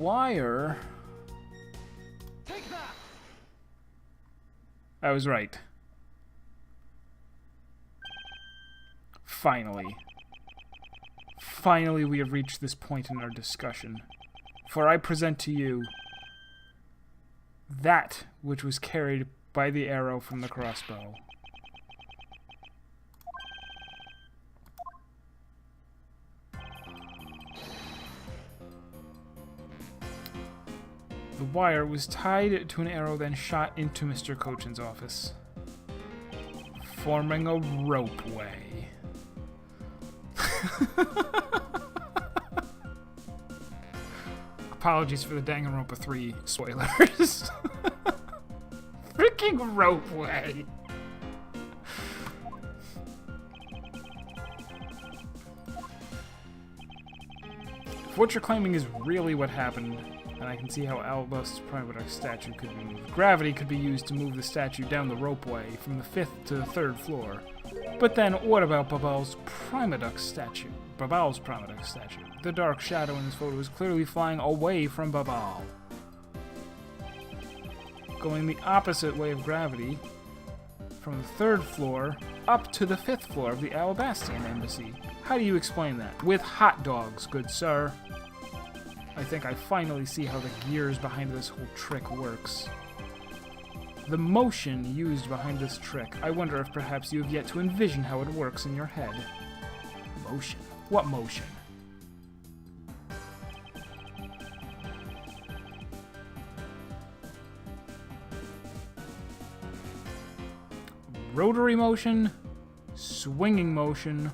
Wire. Take that. I was right. Finally. Finally we have reached this point in our discussion. For I present to you that which was carried by the arrow from the crossbow. The wire was tied to an arrow, then shot into Mr. Cochin's office, forming a ropeway. Apologies for the Danganronpa 3 spoilers. Freaking ropeway. If what you're claiming is really what happened, and I can see how Albust's Primadox statue could be moved. Gravity could be used to move the statue down the ropeway from the 5th to the 3rd floor. But then, what about Babal's Primadox statue? Babal's Primadox statue. The dark shadow in this photo is clearly flying away from Babal. Going the opposite way of gravity, from the 3rd floor up to the 5th floor of the Alabastian Embassy. How do you explain that? With hot dogs, good sir. I think I finally see how the gears behind this whole trick works. The motion used behind this trick, I wonder if perhaps you have yet to envision how it works in your head. Motion? What motion? Rotary motion, swinging motion,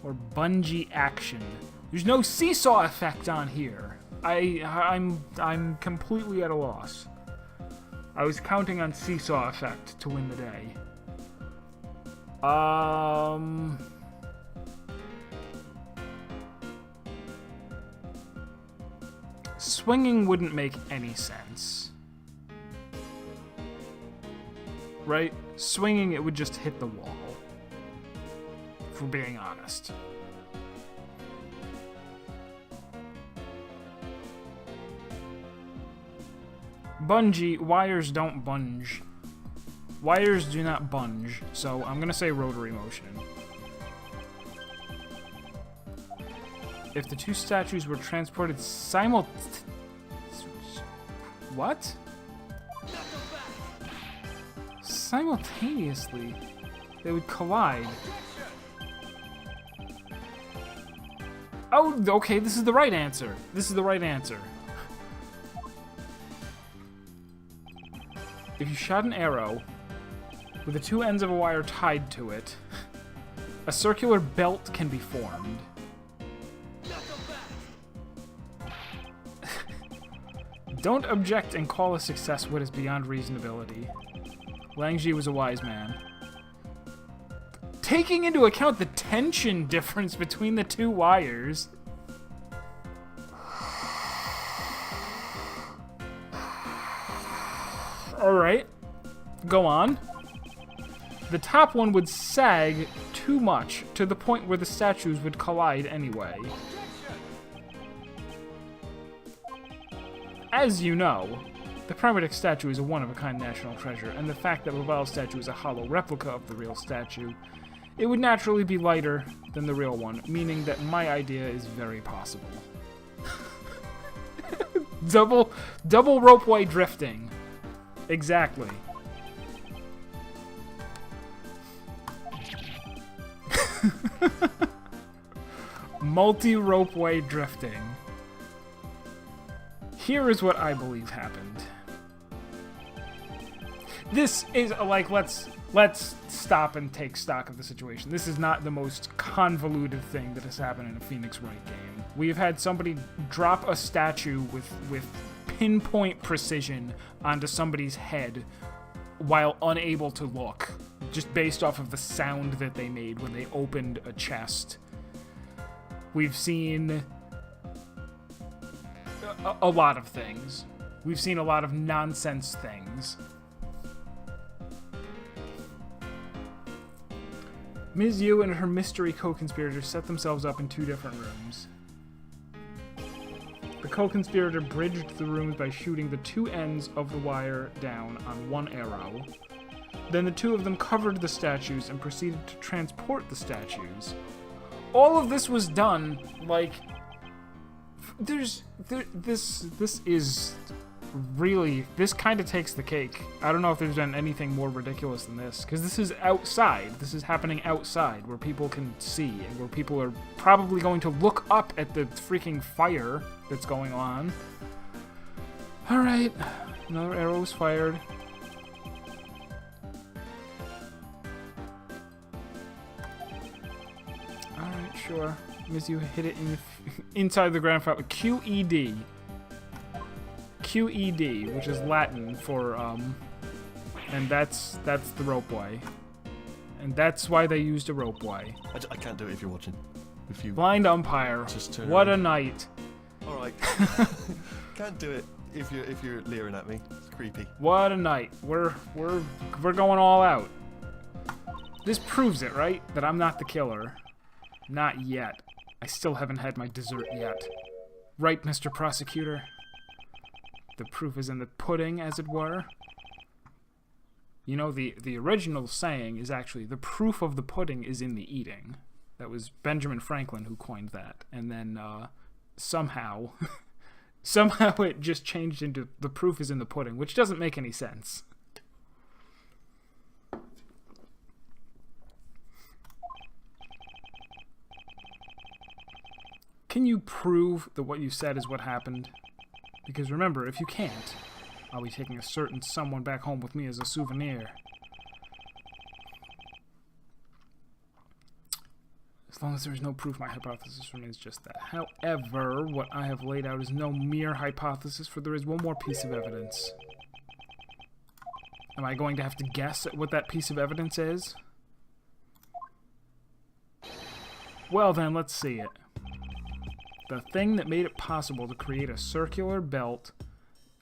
or bungee action. There's no seesaw effect on here. I'm completely at a loss. I was counting on seesaw effect to win the day. Swinging wouldn't make any sense. Right? Swinging, it would just hit the wall. If we're being honest. Bungee, wires don't bunge. Wires do not bunge, so I'm gonna say rotary motion. If the two statues were transported What? Simultaneously, they would collide. Oh, okay, this is the right answer. This is the right answer. If you shot an arrow with the two ends of a wire tied to it, a circular belt can be formed. Don't object and call a success what is beyond reasonability. Langji was a wise man. Taking into account the tension difference between the two wires. Alright, go on. The top one would sag too much to the point where the statues would collide anyway. As you know, the Primadox statue is a one-of-a-kind national treasure, and the fact that Babal's statue is a hollow replica of the real statue, it would naturally be lighter than the real one, meaning that my idea is very possible. double ropeway drifting. Exactly. Multi-ropeway drifting. Here is what I believe happened. This is like, let's stop and take stock of the situation. This is not the most convoluted thing that has happened in a Phoenix Wright game. We have had somebody drop a statue with pinpoint precision onto somebody's head while unable to look, just based off of the sound that they made when they opened a chest. We've seen a lot of things. We've seen a lot of nonsense things. Ms. Yu and her mystery co-conspirators set themselves up in two different rooms. The co-conspirator bridged the rooms by shooting the two ends of the wire down on one arrow. Then the two of them covered the statues and proceeded to transport the statues. All of this was done, like, this is really, this kind of takes the cake. I don't know if there's been anything more ridiculous than this, because this is outside. This is happening outside, where people can see, and where people are probably going to look up at the freaking fire that's going on. Alright, another arrow was fired. Alright, sure. As you hit it inside the ground floor. QED. QED, which is Latin for, and that's the rope way. And that's why they used a rope way. I can't do it if you're watching. If you Blind umpire. just turn What around. a night. All right. Can't do it if you're leering at me. It's creepy. What a night. We're going all out. This proves it, right? That I'm not the killer. Not yet. I still haven't had my dessert yet. Right, Mr. Prosecutor? The proof is in the pudding, as it were. You know, the original saying is actually, the proof of the pudding is in the eating. That was Benjamin Franklin who coined that. And then somehow it just changed into the proof is in the pudding, which doesn't make any sense. Can you prove that what you said is what happened? Because remember, if you can't, I'll be taking a certain someone back home with me as a souvenir. As long as there is no proof, my hypothesis remains just that. However, what I have laid out is no mere hypothesis, for there is one more piece of evidence. Am I going to have to guess at what that piece of evidence is? Well then, let's see it. The thing that made it possible to create a circular belt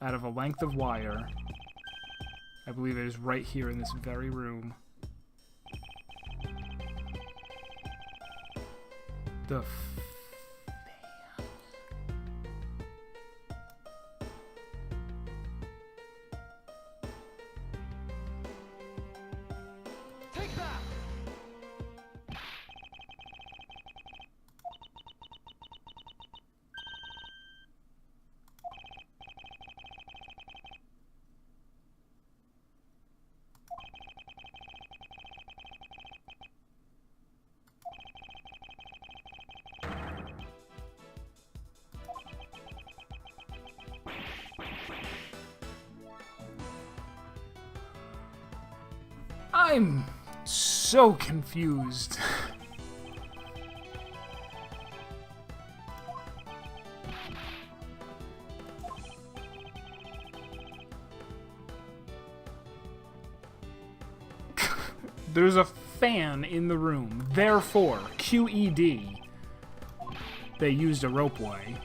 out of a length of wire, I believe it is right here in this very room. The fan. Take that! I'm so confused. There's a fan in the room. Therefore, QED, they used a rope way.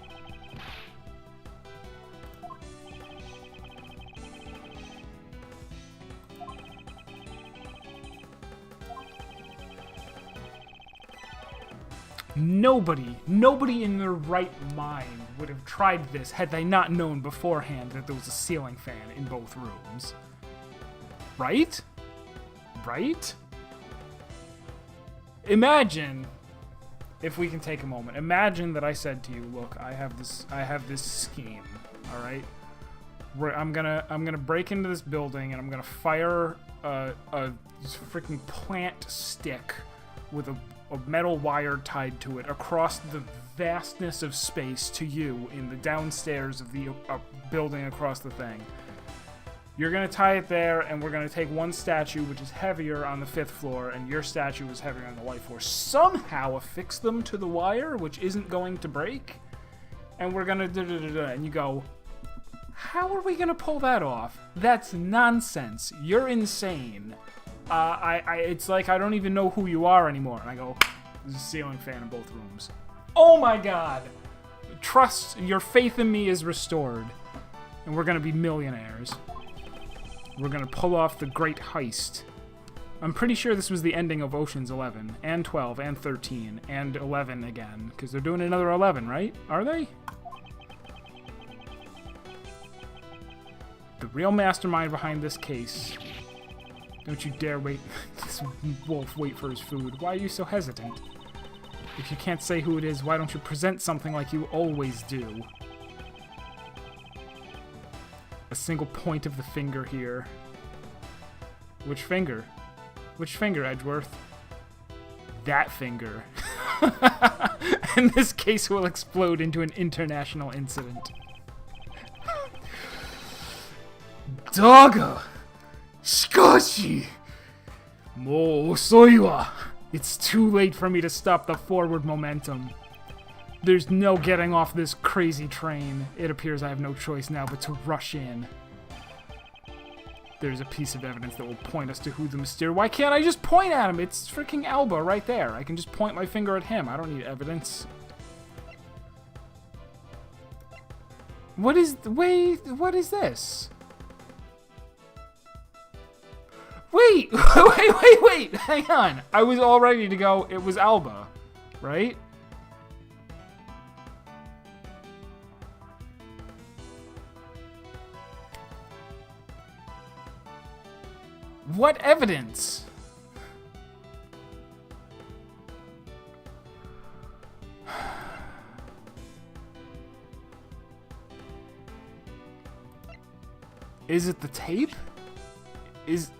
Nobody in their right mind would have tried this had they not known beforehand that there was a ceiling fan in both rooms. Right? Right? Imagine, if we can take a moment, imagine that I said to you, look, I have this scheme, all right? I'm gonna break into this building and I'm gonna fire a freaking plant stick with a metal wire tied to it across the vastness of space to you in the downstairs of the building across the thing. You're going to tie it there, and we're going to take one statue, which is heavier, on the 5th floor, and your statue is heavier on the light floor. Somehow affix them to the wire, which isn't going to break, and we're going to da-da-da-da, and you go, how are we going to pull that off? That's nonsense. You're insane. It's like I don't even know who you are anymore. And I go, there's a ceiling fan in both rooms. Oh my god! Trust, your faith in me is restored. And we're gonna be millionaires. We're gonna pull off the great heist. I'm pretty sure this was the ending of Ocean's 11, and 12, and 13, and 11 again. Because they're doing another 11, right? Are they? The real mastermind behind this case. Don't you dare wait. This wolf wait for his food. Why are you so hesitant? If you can't say who it is, why don't you present something like you always do? A single point of the finger here. Which finger? Which finger, Edgeworth? That finger. And this case will explode into an international incident. Doggo! Shikashi! Mo osoi wa! It's too late for me to stop the forward momentum. There's no getting off this crazy train. It appears I have no choice now but to rush in. There's a piece of evidence that will point us to who the mysterious... Why can't I just point at him? It's freaking Alba right there. I can just point my finger at him. I don't need evidence. What is... Wait, what is this? Wait! Wait! Hang on. I was all ready to go. It was Alba, right? What evidence? Is it the tape? Is...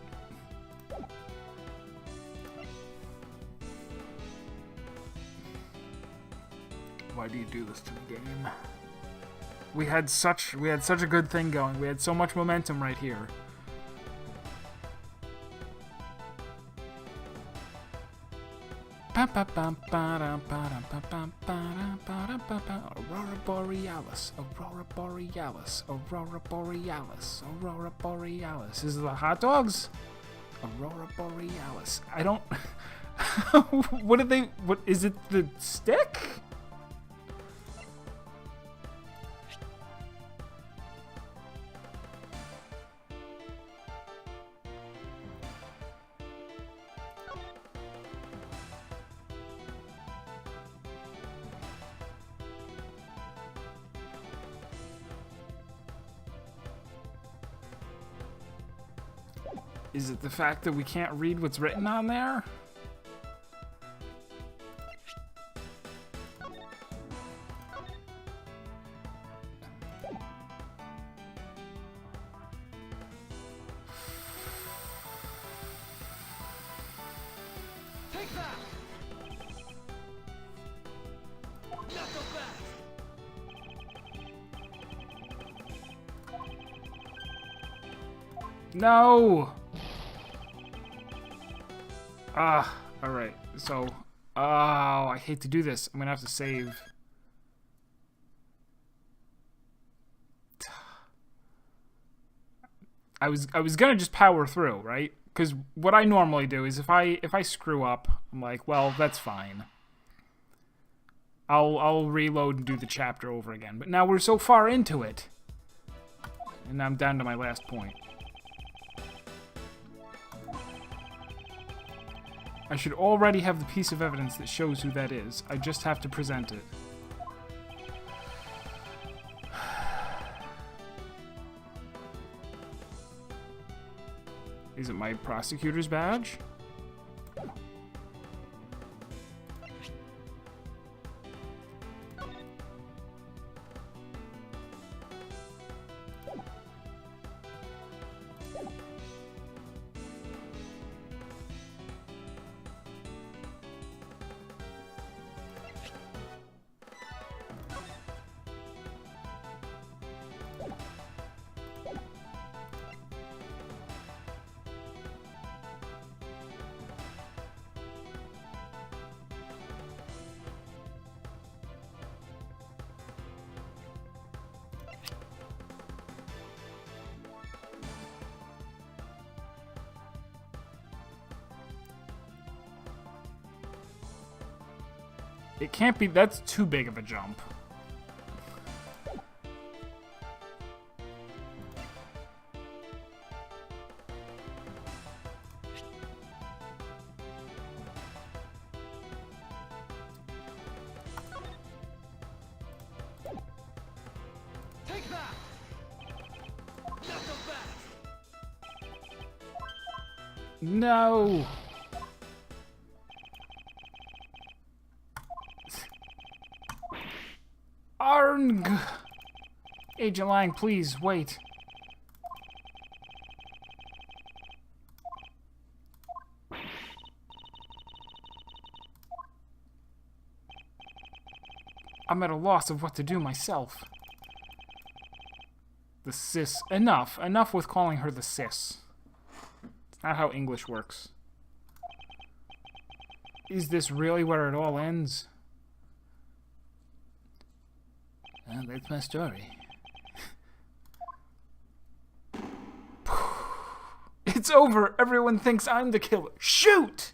Why do you do this to the game? We had such a good thing going. We had so much momentum right here. Aurora Borealis, Aurora Borealis, Aurora Borealis, Aurora Borealis. Is it the hot dogs? Aurora Borealis. I don't... What did they... What... Is it the stick? Is it the fact that we can't read what's written on there? Take that! Not so fast! No! Alright. So, oh, I hate to do this. I'm gonna have to save. I was gonna just power through, right? Because what I normally do is if I screw up, I'm like, well, that's fine. I'll reload and do the chapter over again. But now we're so far into it. And I'm down to my last point. I should already have the piece of evidence that shows who that is. I just have to present it. Is it my prosecutor's badge? It can't be, that's too big of a jump. Take that! Not so fast! No! Arng! Agent Lang, please, wait. I'm at a loss of what to do myself. The sis. Enough. Enough with calling her the sis. It's not how English works. Is this really where it all ends? Well, that's my story. It's over. Everyone thinks I'm the killer. Shoot!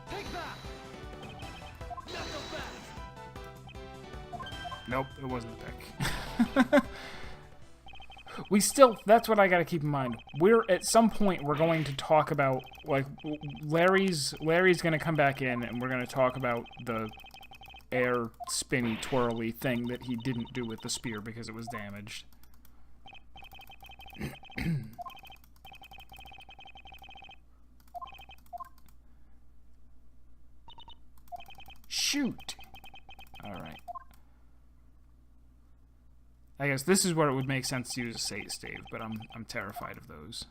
Take that! Not so fast! Nope, it wasn't the pick. We still, that's what I gotta keep in mind. At some point, we're going to talk about, like, Larry's gonna come back in, and we're gonna talk about the air spinny twirly thing that he didn't do with the spear because it was damaged. Shoot! Alright. I guess this is where it would make sense to use a save, but I'm terrified of those.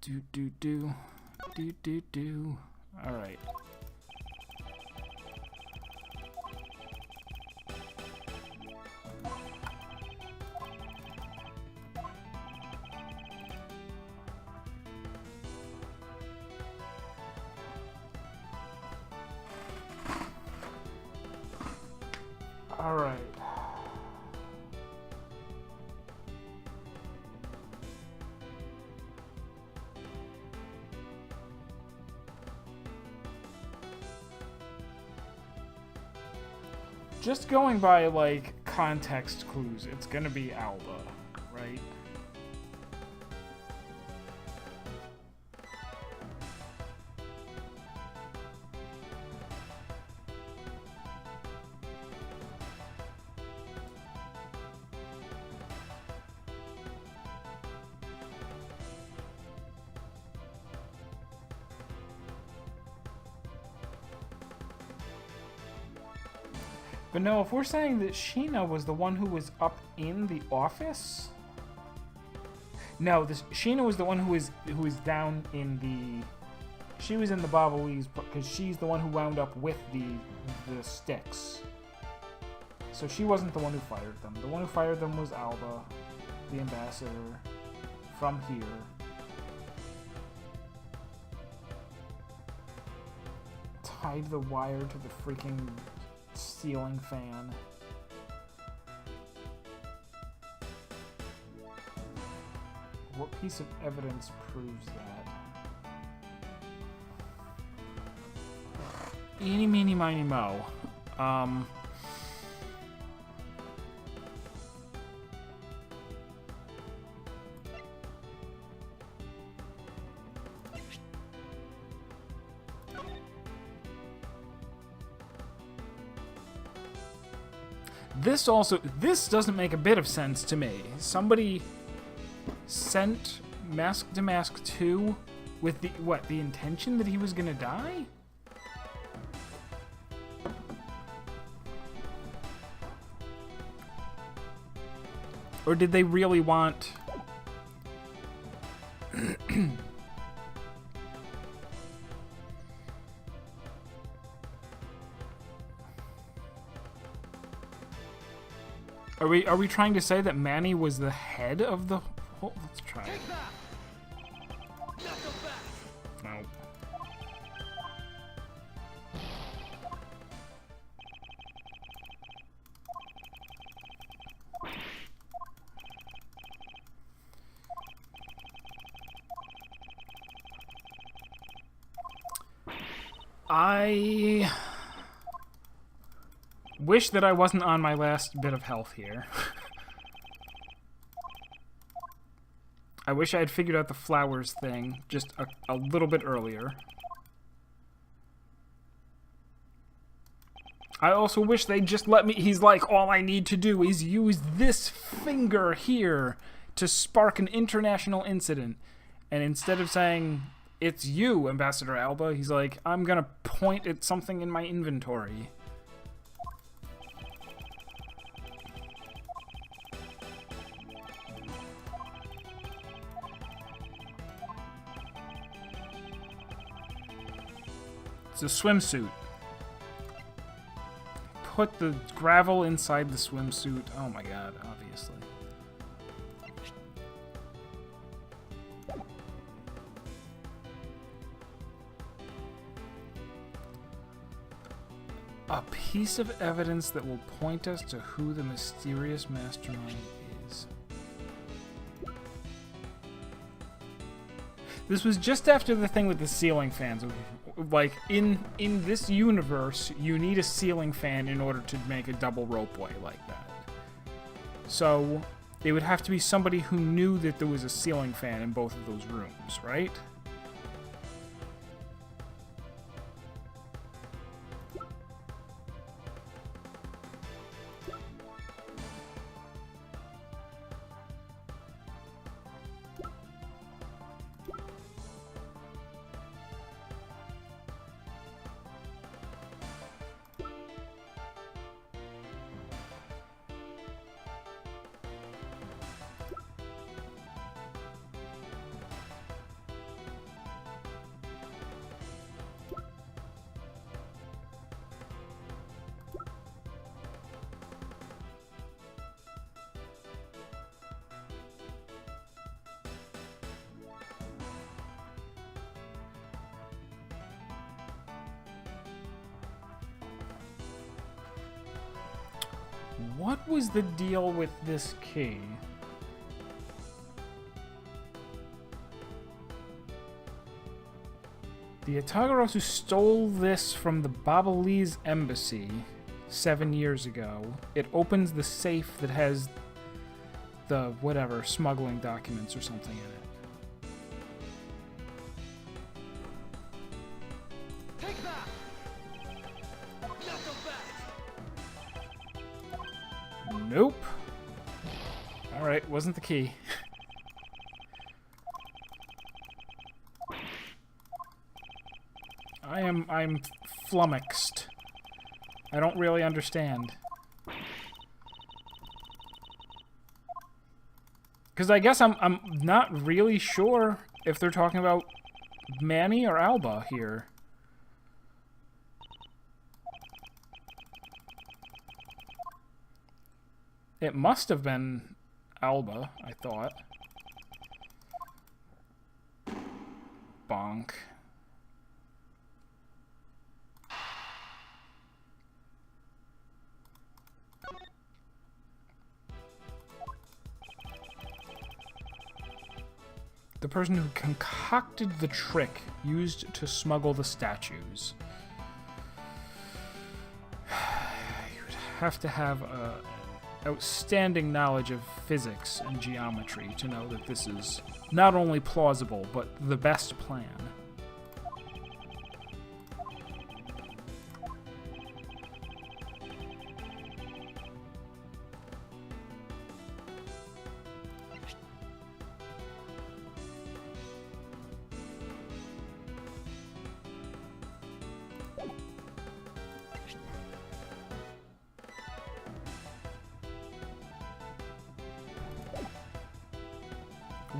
Do. Alright. Alright. Just going by, like, context clues, it's gonna be Alba, right? But no, if we're saying that Sheena was the one who was up in the office, no, Sheena was the one who is down in the. She was in the Bobolese because she's the one who wound up with the sticks. So she wasn't the one who fired them. The one who fired them was Alba, the ambassador, from here. Tied the wire to the freaking ceiling fan. What piece of evidence proves that? Eeny, meeny, miny, mo. This doesn't make a bit of sense to me. Somebody sent Mask to Mask 2 with the intention that he was gonna die? Or did they really want... Are we trying to say that Manny was the head of the whole? Let's try it. Take that! Knuckle back! No. I wish that I wasn't on my last bit of health here. I wish I had figured out the flowers thing just a little bit earlier. I also wish they'd just let me... He's like, all I need to do is use this finger here to spark an international incident. And instead of saying, it's you, Ambassador Alba, he's like, I'm gonna point at something in my inventory. It's a swimsuit. Put the gravel inside the swimsuit. Oh my god, obviously. A piece of evidence that will point us to who the mysterious mastermind is. This was just after the thing with the ceiling fans. Like, in this universe, you need a ceiling fan in order to make a double ropeway like that. So, it would have to be somebody who knew that there was a ceiling fan in both of those rooms, right? What was the deal with this key? The Atagarosu stole this from the Babalese embassy 7 years ago. It opens the safe that has the, whatever, smuggling documents or something in it. Take that! Knuckle back! Nope. Alright, wasn't the key. I'm flummoxed. I don't really understand. Because I guess I'm not really sure if they're talking about Manny or Alba here. It must have been Alba, I thought. Bonk. The person who concocted the trick used to smuggle the statues. You would have to have outstanding knowledge of physics and geometry to know that this is not only plausible, but the best plan.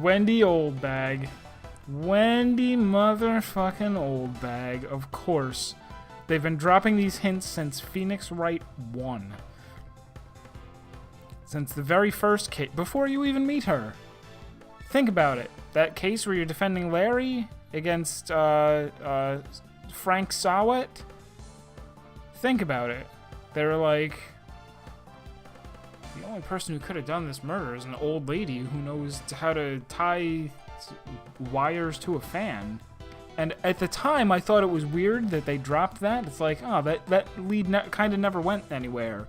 Wendy Oldbag. Wendy motherfucking Oldbag, of course. They've been dropping these hints since Phoenix Wright 1. Since the very first case, before you even meet her. Think about it. That case where you're defending Larry against Frank Sawet. Think about it. They were like, the only person who could have done this murder is an old lady who knows how to tie wires to a fan. And at the time, I thought it was weird that they dropped that. It's like, oh, that lead kind of never went anywhere.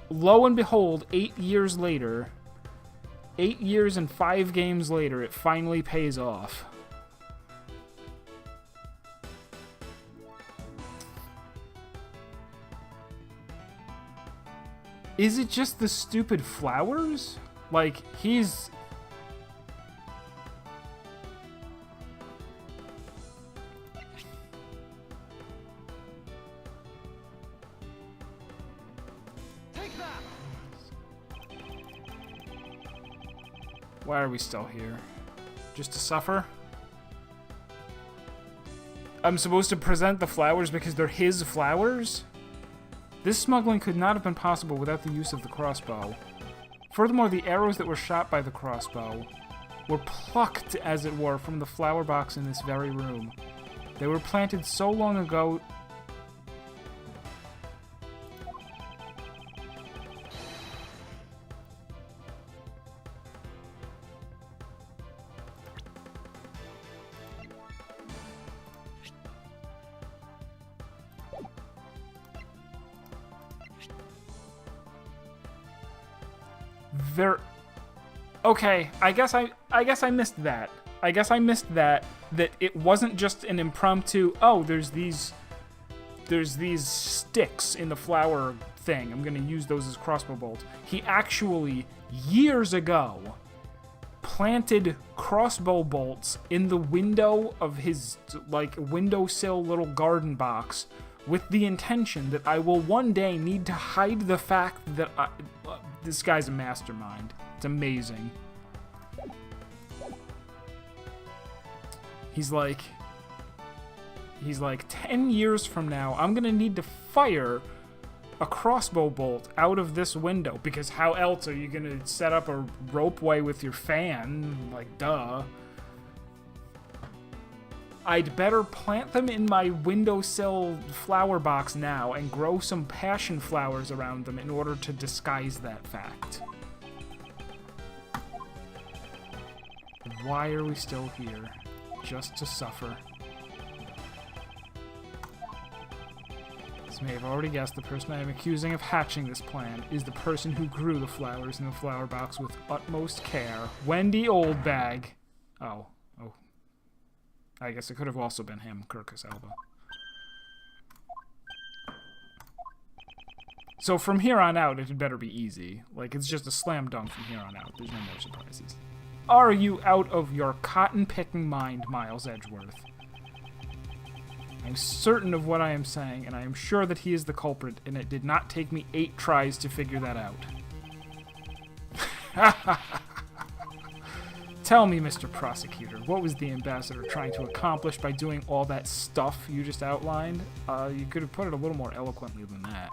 Lo and behold, 8 years later, 8 years and 5 games later, it finally pays off. Is it just the stupid flowers? Like, he's... Take that! Why are we still here? Just to suffer? I'm supposed to present the flowers because they're his flowers? This smuggling could not have been possible without the use of the crossbow. Furthermore, the arrows that were shot by the crossbow were plucked, as it were, from the flower box in this very room. They were planted so long ago... Okay, I guess I missed that. I guess I missed that it wasn't just an impromptu, oh, there's these sticks in the flower thing. I'm going to use those as crossbow bolts. He actually years ago planted crossbow bolts in the window of his like windowsill little garden box with the intention that I will one day need to hide the fact that this guy's a mastermind. It's amazing. He's like 10 years from now, I'm gonna need to fire a crossbow bolt out of this window, because how else are you gonna set up a ropeway with your fan? Like, duh. I'd better plant them in my windowsill flower box now and grow some passion flowers around them in order to disguise that fact. Why are we still here? Just to suffer. As you may have already guessed, the person I am accusing of hatching this plan is the person who grew the flowers in the flower box with utmost care. Wendy Oldbag. Oh. I guess it could have also been him, Kirkus Alba. So from here on out, it had better be easy. Like, it's just a slam dunk from here on out. There's no more surprises. Are you out of your cotton-picking mind, Miles Edgeworth? I'm certain of what I am saying, and I am sure that he is the culprit, and it did not take me 8 tries to figure that out. Tell me, Mr. Prosecutor, what was the ambassador trying to accomplish by doing all that stuff you just outlined? You could have put it a little more eloquently than that.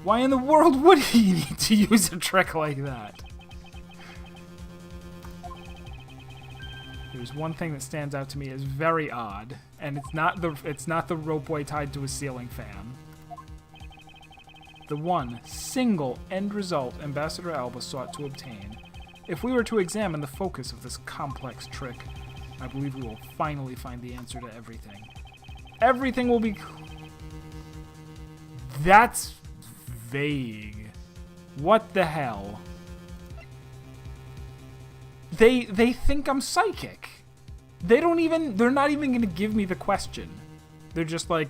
Why in the world would he need to use a trick like that? There's one thing that stands out to me as very odd, and it's not the ropeway tied to a ceiling fan. The one single end result Ambassador Alba sought to obtain. If we were to examine the focus of this complex trick, I believe we will finally find the answer to everything. Everything will be... That's vague. What the hell? They think I'm psychic. They're not even going to give me the question. They're just like,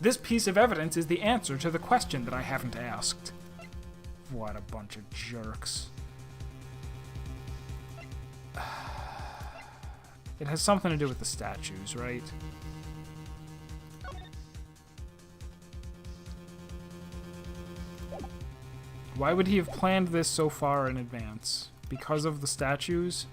this piece of evidence is the answer to the question that I haven't asked. What a bunch of jerks. It has something to do with the statues, right? Why would he have planned this so far in advance? Because of the statues?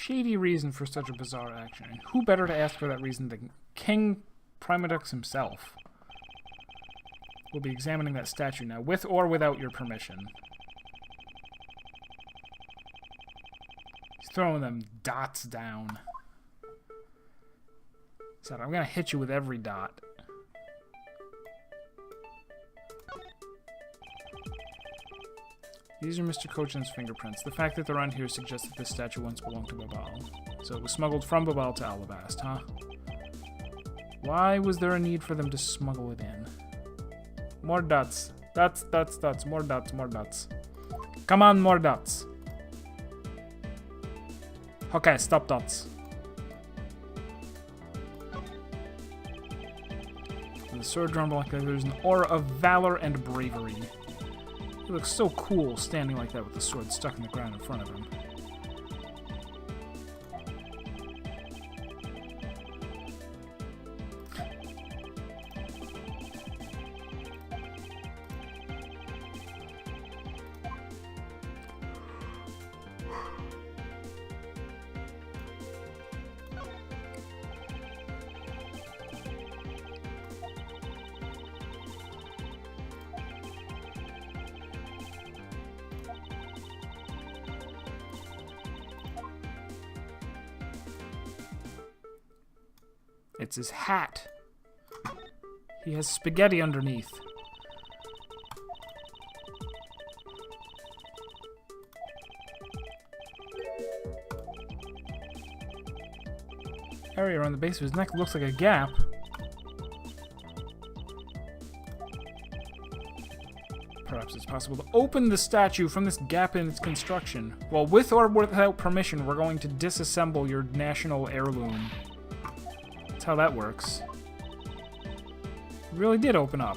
shady reason for such a bizarre action. And who better to ask for that reason than King Primadux himself? We'll be examining that statue now, with or without your permission. He's throwing them dots down. So I'm gonna hit you with every dot. These are Mr. Cochin's fingerprints. The fact that they're on here suggests that this statue once belonged to Babal. So it was smuggled from Babal to Alabast, huh? Why was there a need for them to smuggle it in? More dots. Dots, dots, dots. More dots, more dots. Come on, more dots. Okay, stop dots. With the sword drawn like that, there's an aura of valor and bravery. He looks so cool standing like that with the sword stuck in the ground in front of him. It's his hat. He has spaghetti underneath. Area around the base of his neck looks like a gap. Perhaps it's possible to open the statue from this gap in its construction. Well, with or without permission, we're going to disassemble your national heirloom. That's how that works. It really did open up.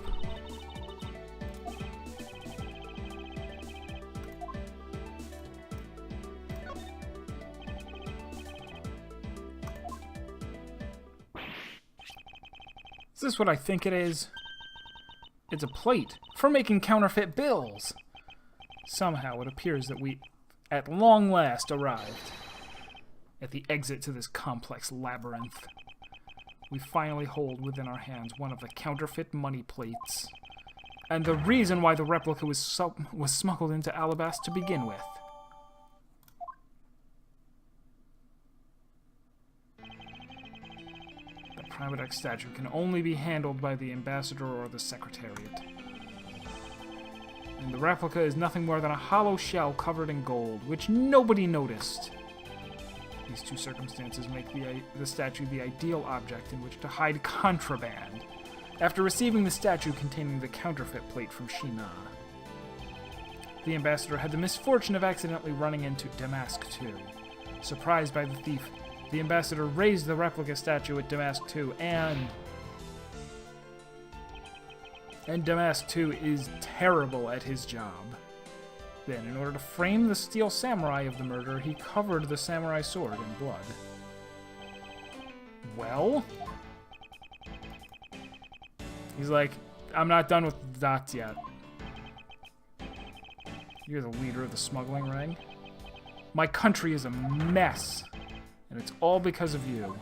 Is this what I think it is? It's a plate for making counterfeit bills. Somehow it appears that we, at long last, arrived at the exit to this complex labyrinth. We finally hold within our hands one of the counterfeit money plates, and the reason why the replica was smuggled into Alabast to begin with. The Primadux statue can only be handled by the ambassador or the secretariat. And the replica is nothing more than a hollow shell covered in gold, which nobody noticed. These two circumstances make the statue the ideal object in which to hide contraband, after receiving the statue containing the counterfeit plate from Shina. The ambassador had the misfortune of accidentally running into Damask II. Surprised by the thief, the ambassador raised the replica statue at Damask II, and Damask II is terrible at his job. Then, in order to frame the steel samurai of the murder, he covered the samurai sword in blood. Well? He's like, I'm not done with the dots yet. You're the leader of the smuggling ring. My country is a mess, and it's all because of you.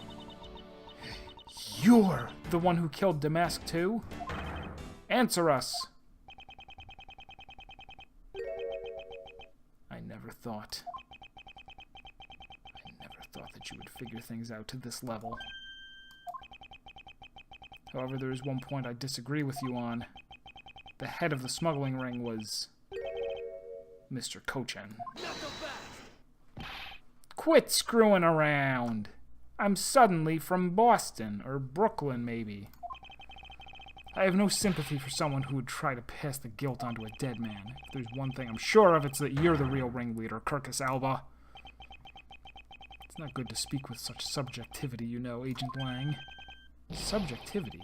You're the one who killed Damask II? Answer us! I never thought that you would figure things out to this level. However, there is one point I disagree with you on. The head of the smuggling ring was Mr. Cochin. Quit screwing around! I'm suddenly from Boston, or Brooklyn, maybe. I have no sympathy for someone who would try to pass the guilt onto a dead man. If there's one thing I'm sure of, it's that you're the real ringleader, Kirkus Alba. It's not good to speak with such subjectivity, you know, Agent Lang. Subjectivity?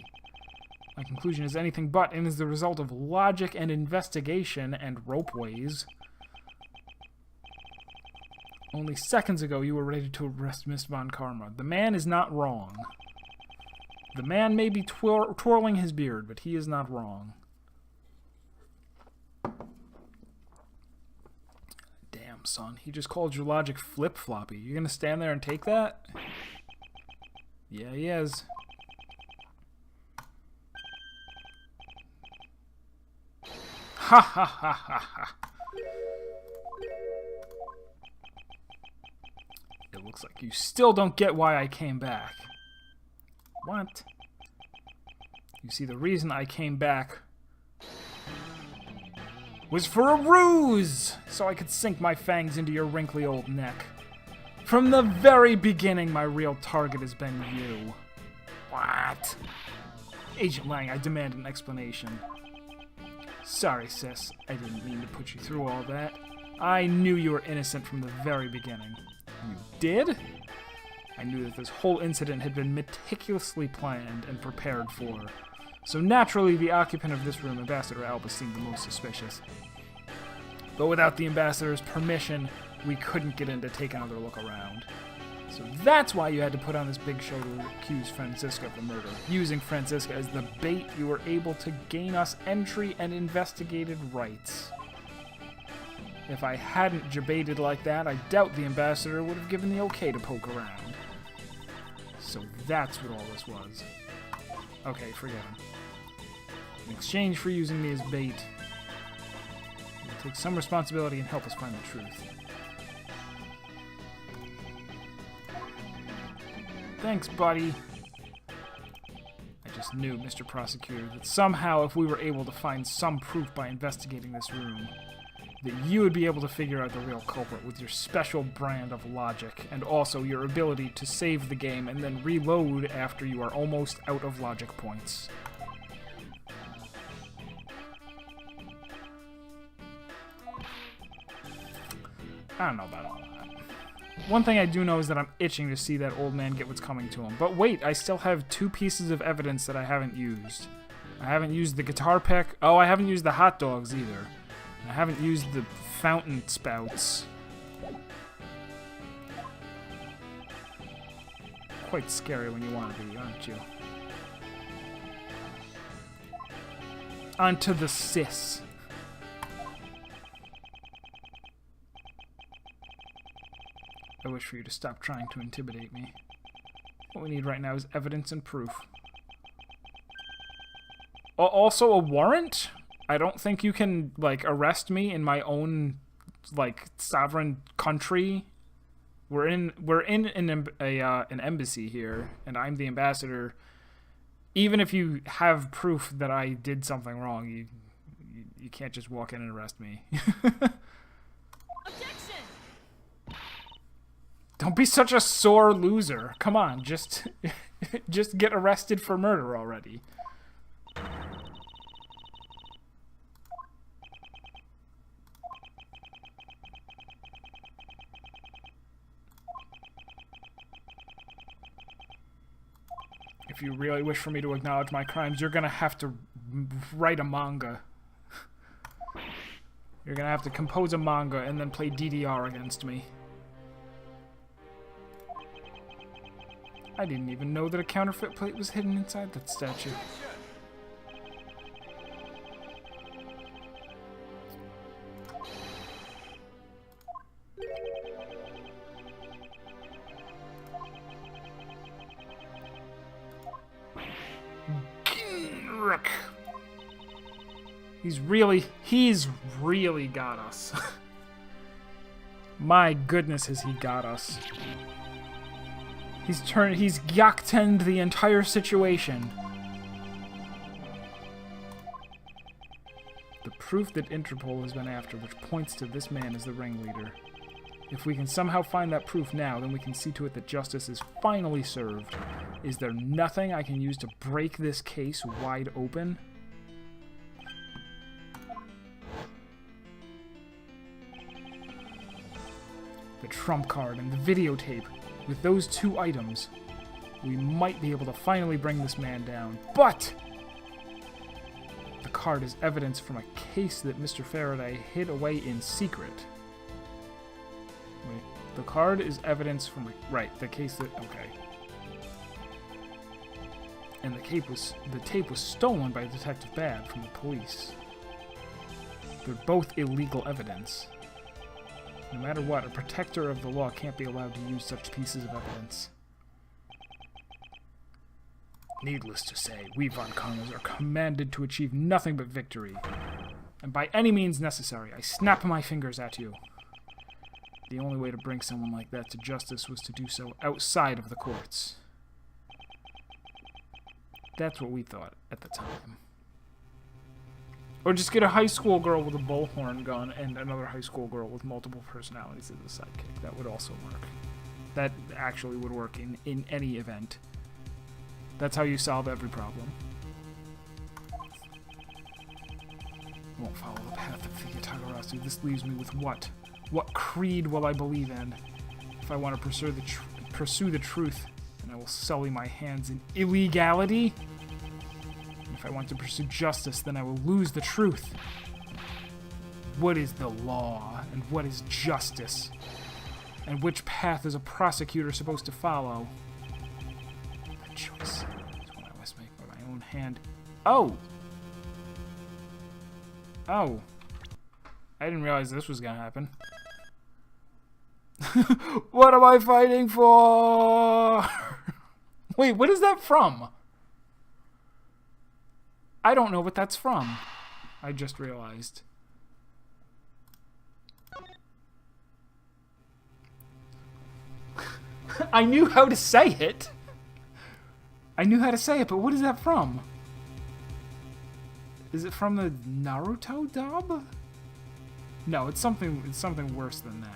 My conclusion is anything but, and is the result of logic and investigation and ropeways. Only seconds ago, you were ready to arrest Miss Von Karma. The man is not wrong. The man may be twirling his beard, but he is not wrong. Damn. Damn, son. He just called your logic flip-floppy. You gonna stand there and take that? Yeah, he is. Ha ha ha ha ha. It looks like you still don't get why I came back. What? You see, the reason I came back was for a ruse! So I could sink my fangs into your wrinkly old neck. From the very beginning, my real target has been you. What? Agent Lang, I demand an explanation. Sorry, sis. I didn't mean to put you through all that. I knew you were innocent from the very beginning. You did? I knew that this whole incident had been meticulously planned and prepared for. So naturally, the occupant of this room, Ambassador Alba, seemed the most suspicious. But without the Ambassador's permission, we couldn't get in to take another look around. So that's why you had to put on this big show to accuse Franziska of the murder. Using Franziska as the bait, you were able to gain us entry and investigated rights. If I hadn't debated like that, I doubt the Ambassador would have given the okay to poke around. So that's what all this was. Okay, forget him. In exchange for using me as bait, you'll take some responsibility and help us find the truth. Thanks, buddy. I just knew, Mr. Prosecutor, that somehow if we were able to find some proof by investigating this room, that you would be able to figure out the real culprit with your special brand of logic, and also your ability to save the game and then reload after you are almost out of logic points. I don't know about all that. One thing I do know is that I'm itching to see that old man get what's coming to him. But wait, I still have 2 pieces of evidence that I haven't used. I haven't used the guitar pick. Oh, I haven't used the hot dogs either. I haven't used the fountain spouts. Quite scary when you want to be, aren't you? Onto the sis. I wish for you to stop trying to intimidate me. What we need right now is evidence and proof. Also, a warrant? I don't think you can, like, arrest me in my own, like, sovereign country. We're in an embassy here, and I'm the ambassador. Even if you have proof that I did something wrong, you can't just walk in and arrest me. Don't be such a sore loser. Come on, just get arrested for murder already. If you really wish for me to acknowledge my crimes, you're gonna have to write a manga. You're gonna have to compose a manga and then play DDR against me. I didn't even know that a counterfeit plate was hidden inside that statue. He's really got us. My goodness, has he got us. He's Yaktened the entire situation. The proof that Interpol has been after, which points to this man as the ringleader. If we can somehow find that proof now, then we can see to it that justice is finally served. Is there nothing I can use to break this case wide open? The trump card and the videotape. With those 2 items, we might be able to finally bring this man down. But the card is evidence from a case that Mr. Faraday hid away in secret. Wait, the card is evidence from right, the case that okay. And the tape was stolen by Detective Bad from the police. They're both illegal evidence. No matter what, a protector of the law can't be allowed to use such pieces of evidence. Needless to say, we Von Connors are commanded to achieve nothing but victory. And by any means necessary, I snap my fingers at you. The only way to bring someone like that to justice was to do so outside of the courts. That's what we thought at the time. Or just get a high school girl with a bullhorn gun and another high school girl with multiple personalities as a sidekick. That would also work. That actually would work in any event. That's how you solve every problem. I won't follow the path of the Yatagarasu. This leaves me with what? What creed will I believe in? If I want to pursue the truth, then I will sully my hands in illegality. And if I want to pursue justice, then I will lose the truth. What is the law, and what is justice? And which path is a prosecutor supposed to follow? The choice is one I must make by my own hand. Oh! Oh. I didn't realize this was gonna happen. What am I fighting for? Wait, what is that from? I don't know what that's from. I just realized. I knew how to say it. I knew how to say it, but what is that from? Is it from the Naruto dub? No, it's something worse than that.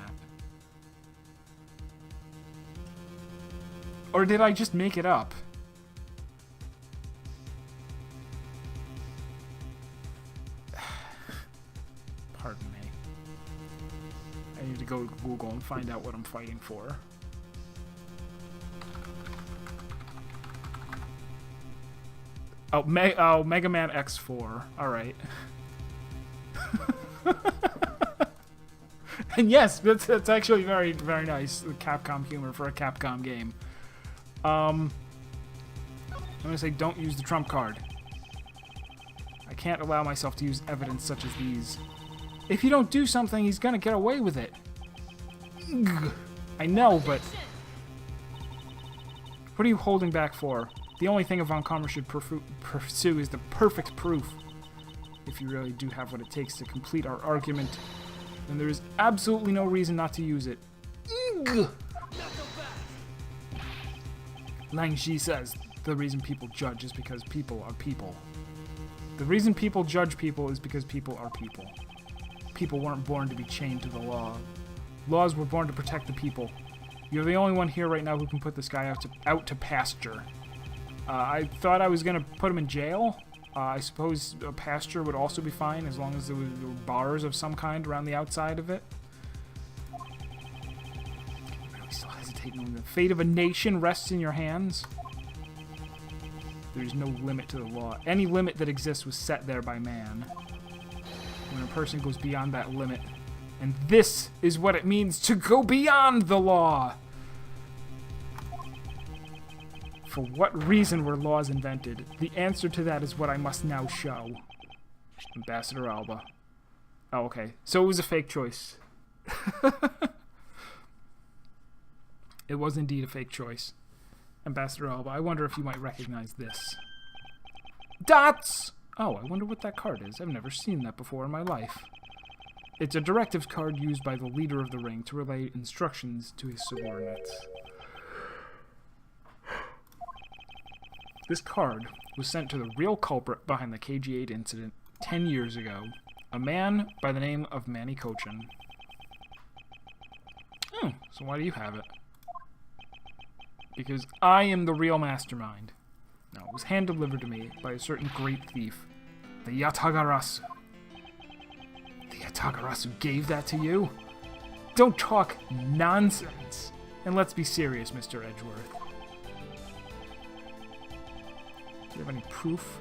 Or did I just make it up? Pardon me. I need to go to Google and find out what I'm fighting for. Oh, Mega Man X4. Alright. And yes, that's actually very, very nice. The Capcom humor for a Capcom game. I'm gonna say don't use the trump card. I can't allow myself to use evidence such as these. If you don't do something, he's gonna get away with it. Ugh. I know, but... What are you holding back for? The only thing a Von Kammer should pursue is the perfect proof. If you really do have what it takes to complete our argument, then there is absolutely no reason not to use it. Ugh. Lang Shi says, the reason people judge is because people are people. The reason people judge people is because people are people. People weren't born to be chained to the law. Laws were born to protect the people. You're the only one here right now who can put this guy out to pasture. I thought I was going to put him in jail. I suppose a pasture would also be fine as long as there were bars of some kind around the outside of it. I still hesitate knowing the fate of a nation rests in your hands. There is no limit to the law. Any limit that exists was set there by man. When a person goes beyond that limit, and this is what it means to go beyond the law. For what reason were laws invented? The answer to that is what I must now show. Ambassador Alba. Oh, okay. So it was a fake choice. It was indeed a fake choice. Ambassador Alba, I wonder if you might recognize this. Dots! Oh, I wonder what that card is. I've never seen that before in my life. It's a directives card used by the leader of the ring to relay instructions to his subordinates. This card was sent to the real culprit behind the KG-8 incident 10 years ago, a man by the name of Manny Cochin. Oh, so why do you have it? Because I am the real mastermind. No, it was hand-delivered to me by a certain great thief, the Yatagarasu. The Yatagarasu gave that to you? Don't talk nonsense. And let's be serious, Mr. Edgeworth. Do you have any proof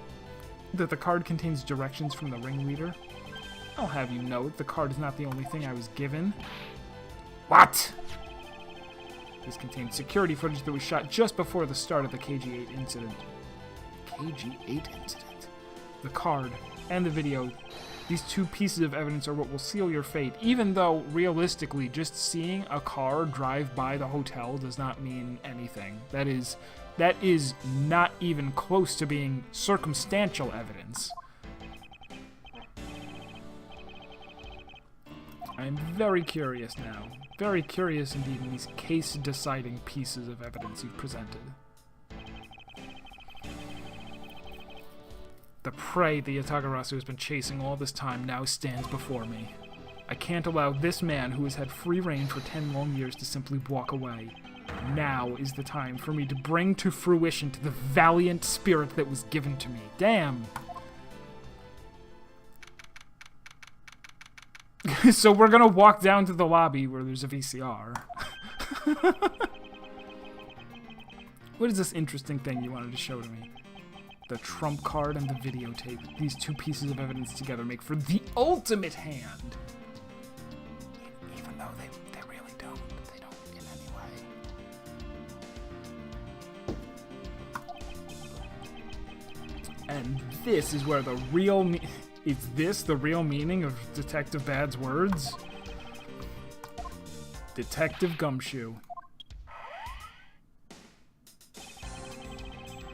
that the card contains directions from the ringleader? I'll have you know the card is not the only thing I was given. What? This contains security footage that was shot just before the start of the KG-8 incident. KG-8 incident? The card and the video These two pieces of evidence are what will seal your fate, even though, realistically, just seeing a car drive by the hotel does not mean anything. That is not even close to being circumstantial evidence. I'm very curious now. Very curious indeed in these case-deciding pieces of evidence you've presented. The prey the Yatagarasu has been chasing all this time now stands before me. I can't allow this man who has had free reign for 10 long years to simply walk away. Now is the time for me to bring to fruition to the valiant spirit that was given to me. Damn! So we're gonna walk down to the lobby where there's a VCR. What is this interesting thing you wanted to show to me? The trump card and the videotape. These two pieces of evidence together make for the ultimate hand. Even though they really don't. They don't in any way. And this is where the real... Is this the real meaning of Detective Bad's words? Detective Gumshoe.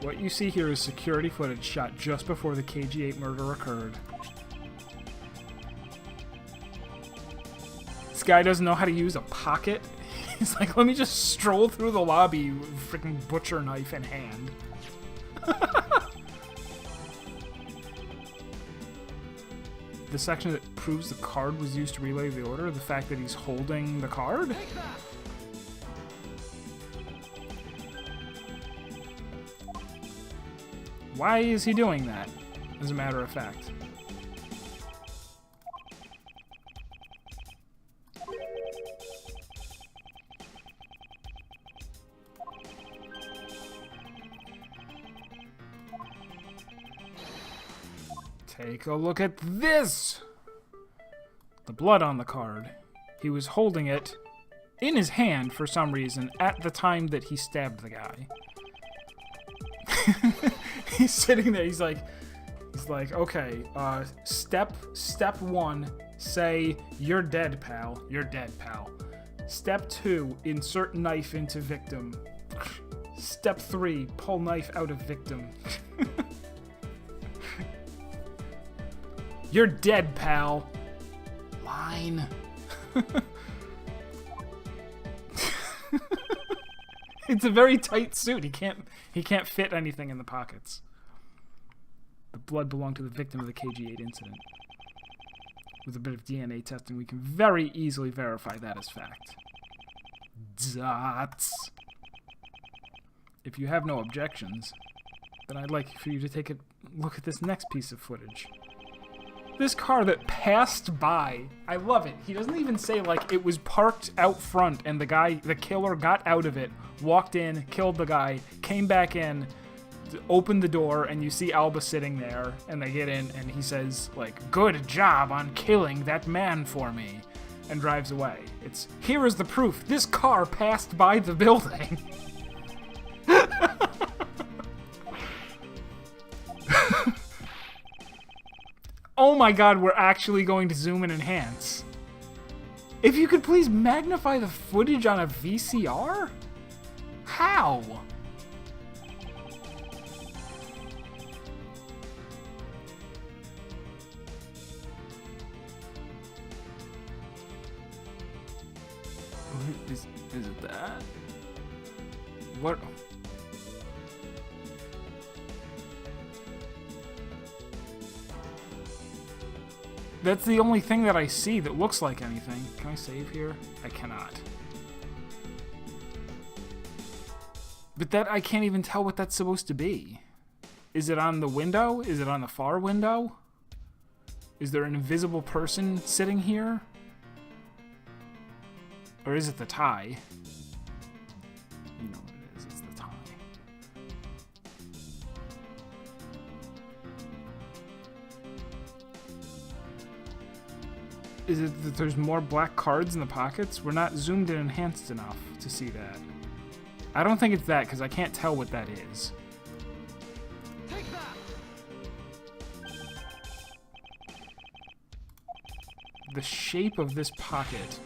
What you see here is security footage shot just before the KG-8 murder occurred. This guy doesn't know how to use a pocket. He's like, let me just stroll through the lobby with a freaking butcher knife in hand. The section that proves the card was used to relay the order, the fact that he's holding the card? Why is he doing that, as a matter of fact? Take a look at this! The blood on the card. He was holding it in his hand for some reason at the time that he stabbed the guy. He's sitting there, he's like, okay, step one, say, you're dead, pal. You're dead, pal. Step 2, insert knife into victim. Step 3, pull knife out of victim. You're dead, pal. Line. It's a very tight suit. He can't fit anything in the pockets. The blood belonged to the victim of the KG-8 incident. With a bit of DNA testing, we can very easily verify that as fact. Dots. If you have no objections, then I'd like for you to take a look at this next piece of footage. This car that passed by. I love it. He doesn't even say, like, it was parked out front and the killer got out of it, walked in, killed the guy, came back in, opened the door, and you see Alba sitting there, and they get in, and he says, like, good job on killing that man for me, and drives away. It's, here is the proof. This car passed by the building. Oh my god, we're actually going to zoom and enhance. If you could please magnify the footage on a VCR? How? Is it that? What? That's the only thing that I see that looks like anything. Can I save here? I cannot. But that, I can't even tell what that's supposed to be. Is it on the window? Is it on the far window? Is there an invisible person sitting here? Or is it the tie? You know what it is, it's the tie. Is it that there's more black cards in the pockets? We're not zoomed and enhanced enough to see that. I don't think it's that, because I can't tell what that is. Take the shape of this pocket.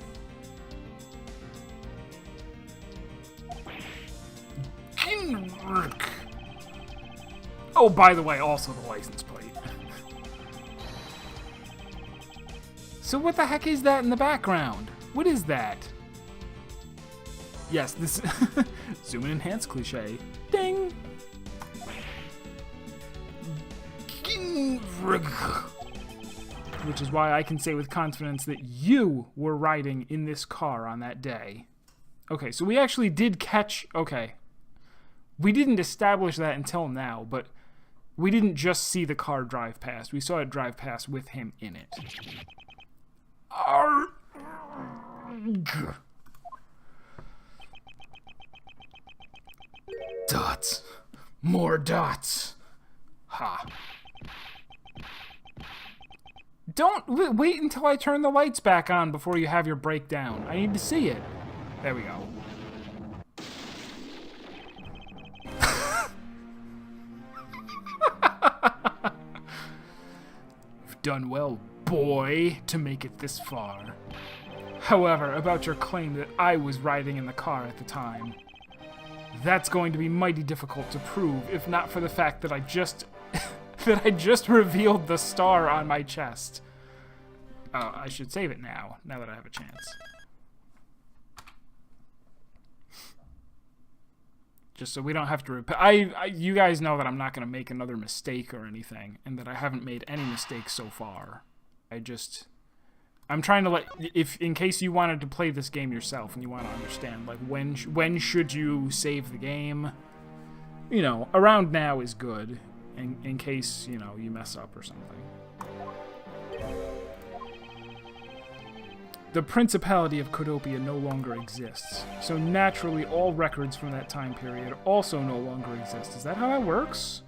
Oh, by the way, also the license plate. So what the heck is that in the background? What is that? Yes, this zoom and enhance cliche. Ding! Which is why I can say with confidence that you were riding in this car on that day. Okay, so we actually did catch... Okay. We didn't establish that until now, but we didn't just see the car drive past. We saw it drive past with him in it. Arrgh. Dots. More dots. Ha. Don't wait until I turn the lights back on before you have your breakdown. I need to see it. There we go. You've done well, boy, to make it this far. However, about your claim that I was riding in the car at the time. That's going to be mighty difficult to prove, if not for the fact that I just revealed the star on my chest. I should save it now that I have a chance. Just so we don't have to repeat. You guys know that I'm not going to make another mistake or anything, and that I haven't made any mistakes so far. I'm trying to in case you wanted to play this game yourself and you want to understand, like, when should you save the game? You know, around now is good, in case, you know, you mess up or something. The Principality of Codopia no longer exists, so naturally all records from that time period also no longer exist. Is that how that works?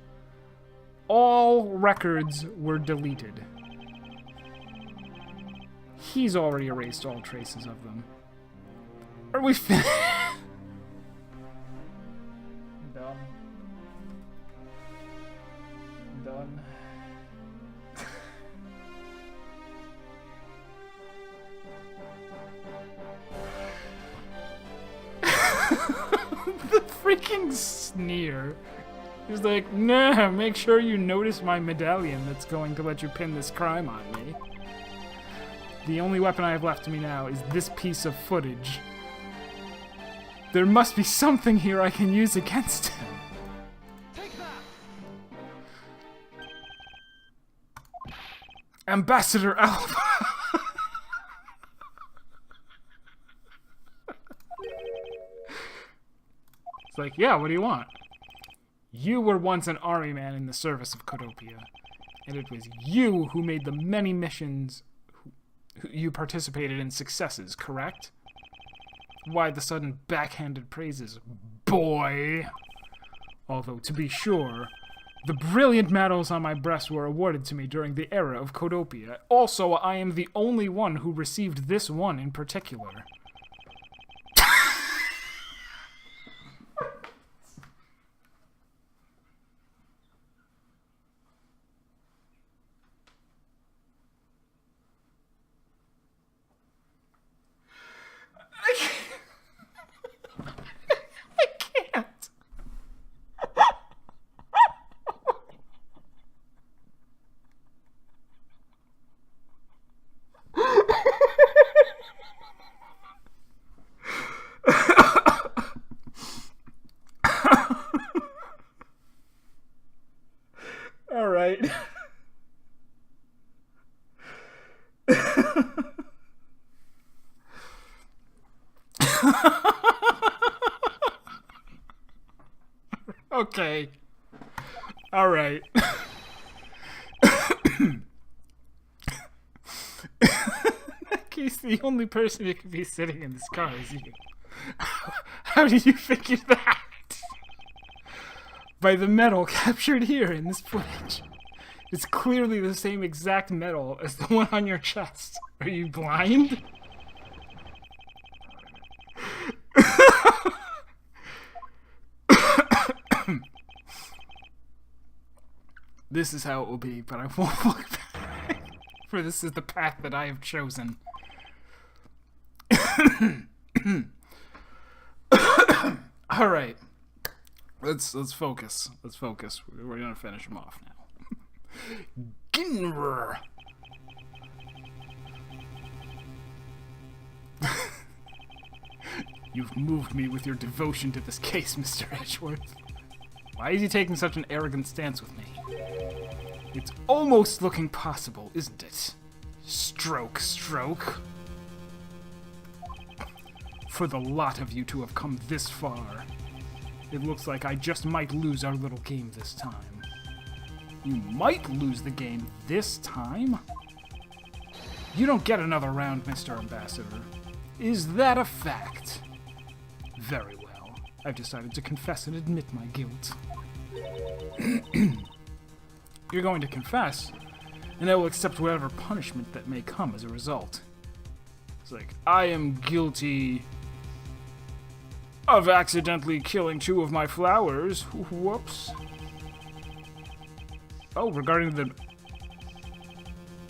All records were deleted. He's already erased all traces of them. Are we finished? Done. Done. The freaking sneer. He's like, nah, make sure you notice my medallion that's going to let you pin this crime on me. The only weapon I have left to me now is this piece of footage. There must be something here I can use against him. Take that. Ambassador Alpha. It's like, yeah, what do you want? You were once an army man in the service of Codopia, and it was you who made the many missions you participated in successes, correct? Why the sudden backhanded praises, boy? Although, to be sure, the brilliant medals on my breast were awarded to me during the era of Codopia. Also, I am the only one who received this one in particular. I can't. All right. Okay. All right. In that case, the only person who could be sitting in this car is you. How did you figure that? By the medal captured here in this footage. It's clearly the same exact medal as the one on your chest. Are you blind? This is how it will be, but I won't look back. For this is the path that I have chosen. All right. Let's focus. Let's focus. We're gonna finish him off now. Ginner. You've moved me with your devotion to this case, Mr. Edgeworth. Why is he taking such an arrogant stance with me? It's almost looking possible, isn't it? Stroke, stroke. For the lot of you to have come this far, it looks like I just might lose our little game this time. You might lose the game this time? You don't get another round, Mr. Ambassador. Is that a fact? Very well. I've decided to confess and admit my guilt. You're going to confess, and I will accept whatever punishment that may come as a result. It's like, I am guilty of accidentally killing 2 of my flowers. Whoops. Oh, regarding the...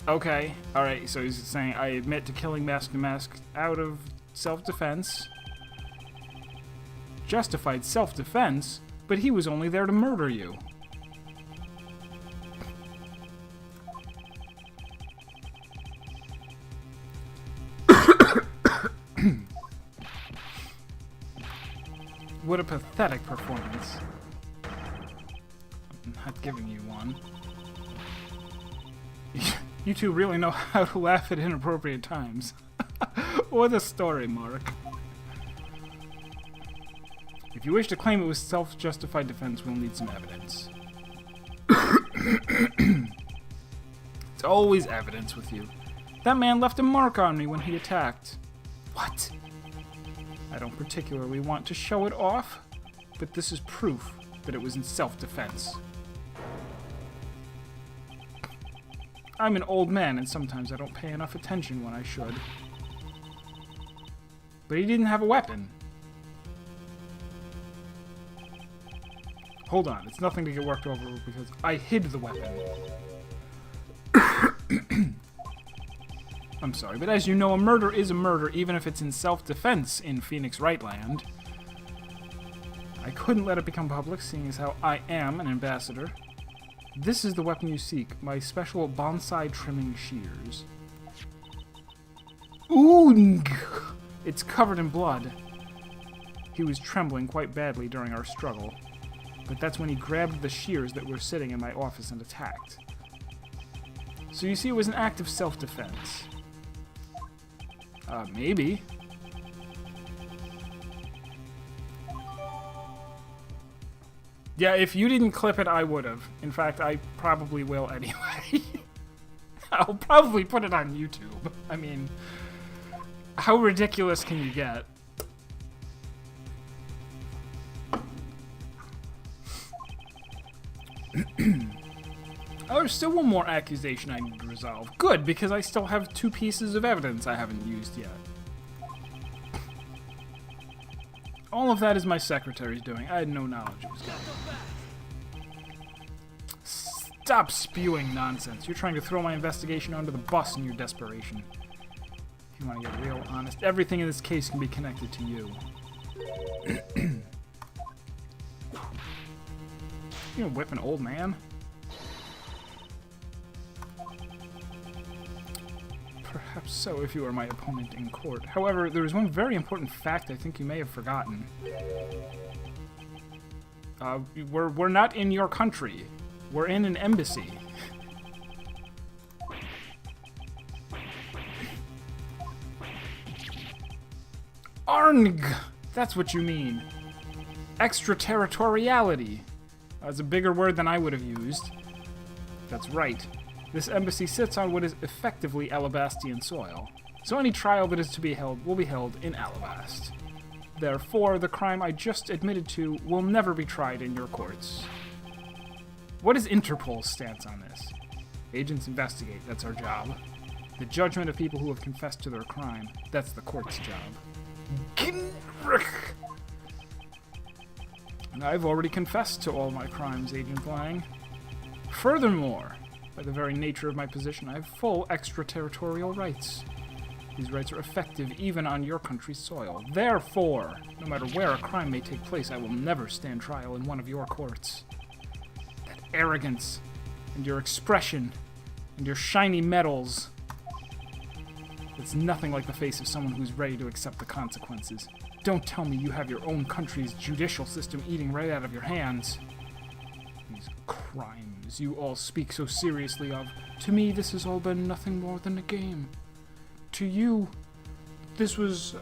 Okay, alright, so he's saying, I admit to killing Mask to Mask out of self-defense. Justified self-defense, but he was only there to murder you. What a pathetic performance. I'm not giving you one. You two really know how to laugh at inappropriate times. What a story, Mark. If you wish to claim it was self-justified defense, we'll need some evidence. It's always evidence with you. That man left a mark on me when he attacked. What? I don't particularly want to show it off, but this is proof that it was in self-defense. I'm an old man, and sometimes I don't pay enough attention when I should. But he didn't have a weapon. Hold on, it's nothing to get worked over because I hid the weapon. I'm sorry, but as you know, a murder is a murder, even if it's in self-defense in Phoenix Rightland. I couldn't let it become public, seeing as how I am an ambassador. This is the weapon you seek, my special bonsai trimming shears. Oong! It's covered in blood. He was trembling quite badly during our struggle, but that's when he grabbed the shears that were sitting in my office and attacked. So you see, it was an act of self-defense. Maybe. Yeah, if you didn't clip it, I would've. In fact, I probably will anyway. I'll probably put it on YouTube. I mean, how ridiculous can you get? Oh, there's still one more accusation I need to resolve. Good, because I still have 2 pieces of evidence I haven't used yet. All of that is my secretary's doing. I had no knowledge it was going. Stop spewing nonsense. You're trying to throw my investigation under the bus in your desperation. If you want to get real honest, everything in this case can be connected to you. You gonna whip an old man? Perhaps so, if you were my opponent in court. However, there is one very important fact I think you may have forgotten. We're not in your country. We're in an embassy. Arng! That's what you mean. Extraterritoriality. That's a bigger word than I would have used. That's right. This embassy sits on what is effectively Alabastian soil, so any trial that is to be held will be held in Alabast. Therefore, the crime I just admitted to will never be tried in your courts. What is Interpol's stance on this? Agents investigate, that's our job. The judgment of people who have confessed to their crime, that's the court's job. Ginrich! I've already confessed to all my crimes, Agent Lang. Furthermore, By the very nature of my position, I have full extraterritorial rights. These rights are effective even on your country's soil. Therefore, no matter where a crime may take place, I will never stand trial in one of your courts. That arrogance, and your expression, and your shiny medals. It's nothing like the face of someone who's ready to accept the consequences. Don't tell me you have your own country's judicial system eating right out of your hands. These crimes you all speak so seriously of. To me, this has all been nothing more than a game. To you, this was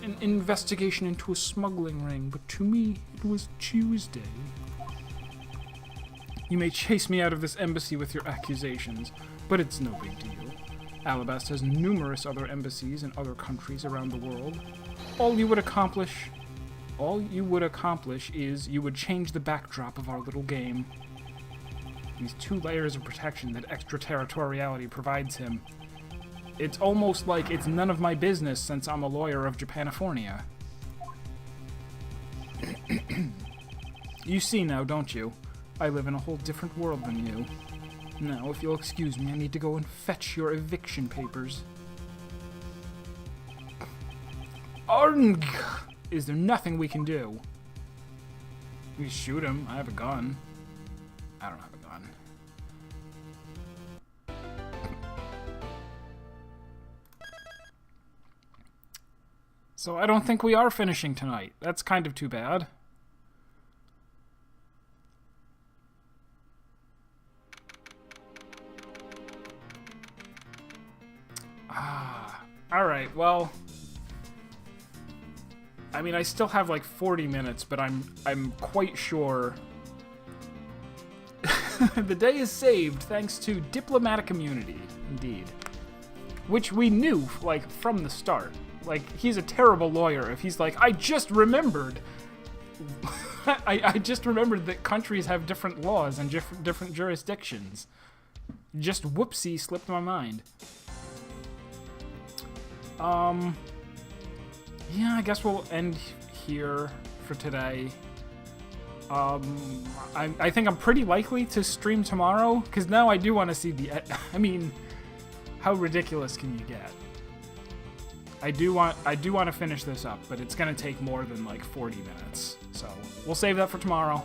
an investigation into a smuggling ring, but to me, it was Tuesday. You may chase me out of this embassy with your accusations, but it's no big deal. Alabasta has numerous other embassies in other countries around the world. All you would accomplish is you would change the backdrop of our little game. These 2 layers of protection that extraterritoriality provides him. It's almost like it's none of my business since I'm a lawyer of Japanifornia. You see now, don't you? I live in a whole different world than you. Now, if you'll excuse me, I need to go and fetch your eviction papers. Arng! Is there nothing we can do? We shoot him. I have a gun. I don't have a gun. So I don't think we are finishing tonight. That's kind of too bad. Alright, well... I mean, I still have like 40 minutes, but I'm quite sure... the day is saved thanks to diplomatic immunity, indeed. Which we knew, like, from the start. Like, he's a terrible lawyer if he's like, I just remembered... I just remembered that countries have different laws and different jurisdictions. Just whoopsie slipped my mind. Yeah, I guess we'll end here for today. I think I'm pretty likely to stream tomorrow, because now I do want to see the... I mean, how ridiculous can you get? I do want to finish this up, but it's going to take more than like 40 minutes. So we'll save that for tomorrow.